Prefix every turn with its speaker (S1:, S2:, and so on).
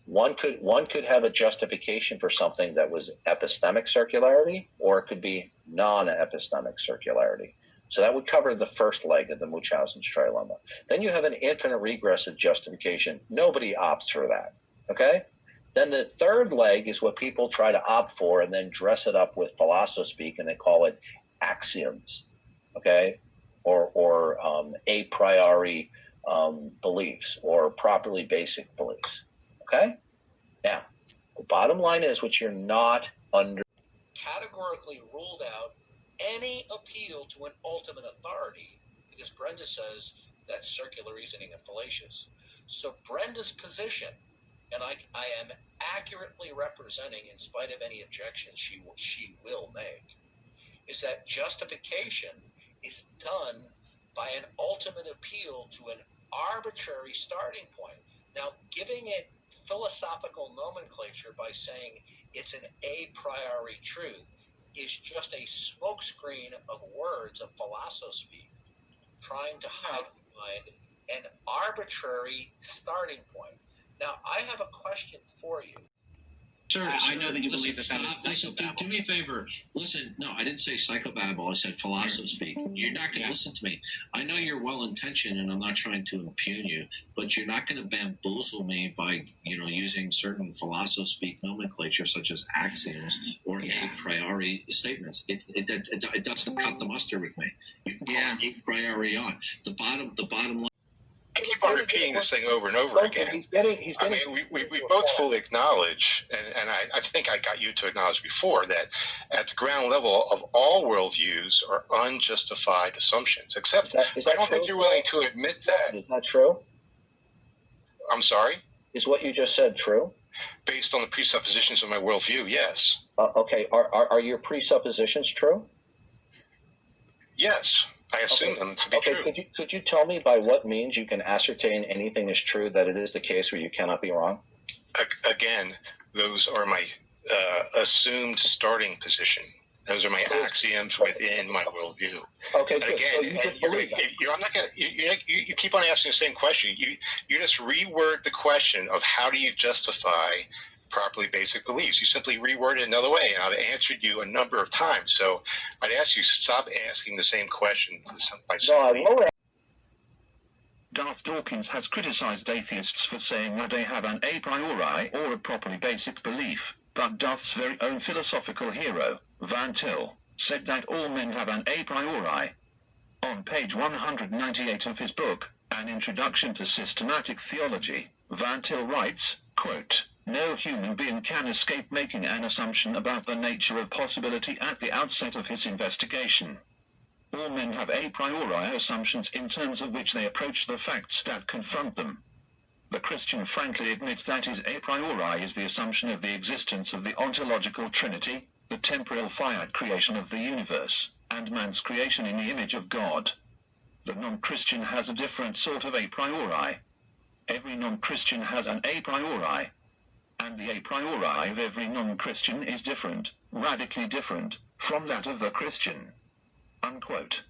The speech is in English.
S1: One could have a justification for something that was epistemic circularity, or it could be non-epistemic circularity. So that would cover the first leg of the Munchausen's trilemma. Then you have an infinite regressive justification. Nobody opts for that, okay? Then the third leg is what people try to opt for and then dress it up with philosophy-speak, and they call it axioms, okay? Or a priori beliefs, or properly basic beliefs, okay? Now, the bottom line is, what you're not under, categorically ruled out any appeal to an ultimate authority, because Brenda says that's circular reasoning and fallacious. So Brenda's position, and I am accurately representing, in spite of any objections she will make, is that justification is done by an ultimate appeal to an arbitrary starting point. Now, giving it philosophical nomenclature by saying it's an a priori truth is just a smokescreen of words of philosophy trying to hide behind an arbitrary starting point. Now, I have a question for you.
S2: Sir,
S3: I know that you believe that is psychobabble.
S2: Do me a favor. Listen, no, I didn't say psychobabble. I said philosophy. You're not going to listen to me. I know you're well-intentioned, and I'm not trying to impugn you, but you're not going to bamboozle me by, using certain philosophy nomenclature such as axioms or a priori statements. It doesn't cut the mustard with me. You can call it a priori on. The bottom line.
S4: I keep on repeating this thing over and over again. We both fully acknowledge, and I think I got you to acknowledge before, that at the ground level of all worldviews are unjustified assumptions, except I don't think you're willing to admit that.
S1: Is that true?
S4: I'm sorry?
S1: Is what you just said true?
S4: Based on the presuppositions of my worldview, yes.
S1: Okay, are your presuppositions true?
S4: Yes. I assume them to be true.
S1: Could you tell me by what means you can ascertain anything is true, that it is the case where you cannot be wrong?
S4: Again, those are my assumed starting position. Those are my axioms within my worldview.
S1: Okay,
S4: and
S1: good.
S4: Again,
S1: so you just believe that.
S4: I'm not gonna. You keep on asking the same question. You just reword the question of how do you justify properly basic beliefs. You simply reword it another way, and I've answered you a number of times. So I'd ask you stop asking the same question by simply.
S5: Darth Dawkins has criticized atheists for saying that they have an a priori or a properly basic belief, but Darth's very own philosophical hero, Van Til, said that all men have an a priori. On page 198 of his book, An Introduction to Systematic Theology, Van Til writes, quote, "No human being can escape making an assumption about the nature of possibility at the outset of his investigation. All men have a priori assumptions in terms of which they approach the facts that confront them. The Christian frankly admits that his a priori is the assumption of the existence of the ontological Trinity, the temporal fiat creation of the universe, and man's creation in the image of God. The non-Christian has a different sort of a priori. Every non-Christian has an a priori. And the a priori of every non-Christian is different, radically different, from that of the Christian." Unquote.